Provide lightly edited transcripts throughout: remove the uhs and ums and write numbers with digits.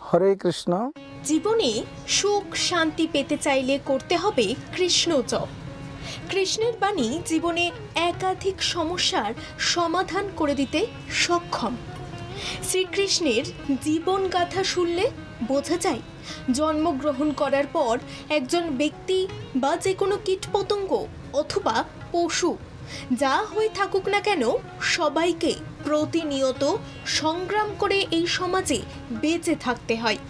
হরে কৃষ্ণ। জীবনে সুখ শান্তি পেতে চাইলে করতে হবে কৃষ্ণ জপ। কৃষ্ণের বাণী জীবনে একাধিক সমস্যার সমাধান করে দিতে সক্ষম। শ্রীকৃষ্ণের জীবনগাথা শুনলে বোঝা যায় জন্মগ্রহণ করার পর একজন ব্যক্তি বা যে কোনো কীটপতঙ্গ অথবা পশু যা হয়ে থাকুক না কেন সবাইকে প্রতিনিয়ত সংগ্রাম করে এই সমাজে বেঁচে থাকতে হয়।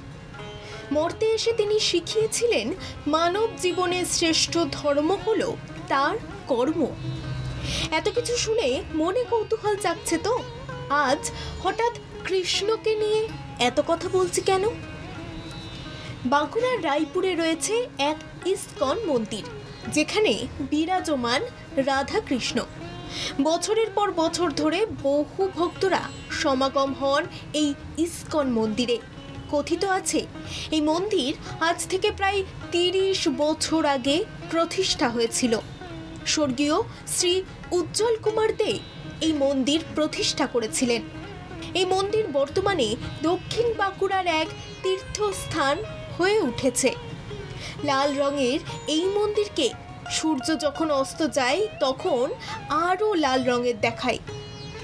মর্তে এসে তিনি শিখিয়েছিলেন মানব জীবনের শ্রেষ্ঠ ধর্ম হলো তার কর্ম। এত কিছু শুনে মনে কৌতূহল জাগছে তো আজ হঠাৎ কৃষ্ণকে নিয়ে এত কথা বলছি কেন? বাঁকুড়ার রায়পুরে রয়েছে এক ইস্কন মন্দির, যেখানে বিরাজমান রাধা কৃষ্ণ। বছরের পর বছর ধরে বহু ভক্তরা সমাগম হন এই ইস্কন মন্দিরে। কথিত আছে এই মন্দির আজ থেকে প্রায় 30 বছর আগে প্রতিষ্ঠা হয়েছিল। স্বর্গীয় শ্রী উজ্জ্বল কুমার দে এই মন্দির প্রতিষ্ঠা করেছিলেন। এই মন্দির বর্তমানে দক্ষিণ বাঁকুড়ার এক তীর্থস্থান হয়ে উঠেছে। লাল রঙের এই মন্দিরকে সূর্য যখন অস্ত যায় তখন আরও লাল রঙের দেখায়।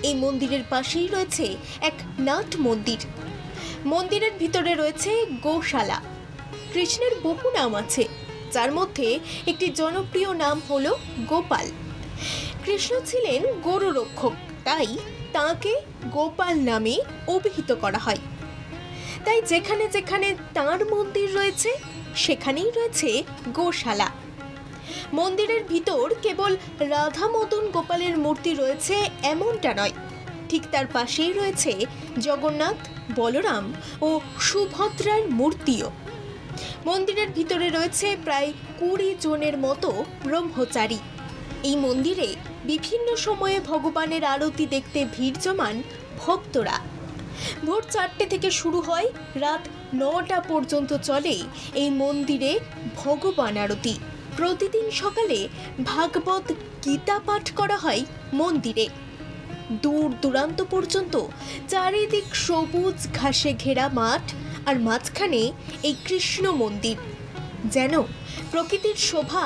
এই মন্দিরের পাশেই রয়েছে এক নাট মন্দির। মন্দিরের ভিতরে রয়েছে গোশালা। কৃষ্ণের বহু নাম আছে, যার মধ্যে একটি জনপ্রিয় নাম হলো গোপাল। কৃষ্ণ ছিলেন গরু রক্ষক, তাই তাঁকে গোপাল নামে অভিহিত করা হয়। তাই যেখানে যেখানে তাঁর মন্দির রয়েছে সেখানেই রয়েছে গোশালা। মন্দিরের ভিতর কেবল রাধা মদন গোপালের মূর্তি রয়েছে এমনটা নয়, ঠিক তার পাশেই রয়েছে জগন্নাথ, বলরাম ও সুভদ্রার মূর্তিও। মন্দিরের ভিতরে রয়েছে প্রায় 20 জনের মতো ব্রহ্মচারী। এই মন্দিরে বিভিন্ন সময়ে ভগবানের আরতি দেখতে ভিড় জমান ভক্তরা। ভোর 4টে থেকে শুরু হয়, রাত 9টা পর্যন্ত চলে এই মন্দিরে ভগবান আরতি। প্রতিদিন সকালে ভাগবত গীতা পাঠ করা হয় মন্দিরে। দূর দূরান্ত পর্যন্ত চারিদিক সবুজ ঘাসে ঘেরা মাঠ, আর মাঝখানে এই কৃষ্ণ মন্দির যেন প্রকৃতির শোভা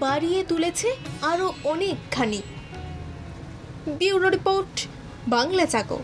বাড়িয়ে তুলেছে আরও অনেকখানি। ব্যুরো রিপোর্ট, বাংলা জাগো।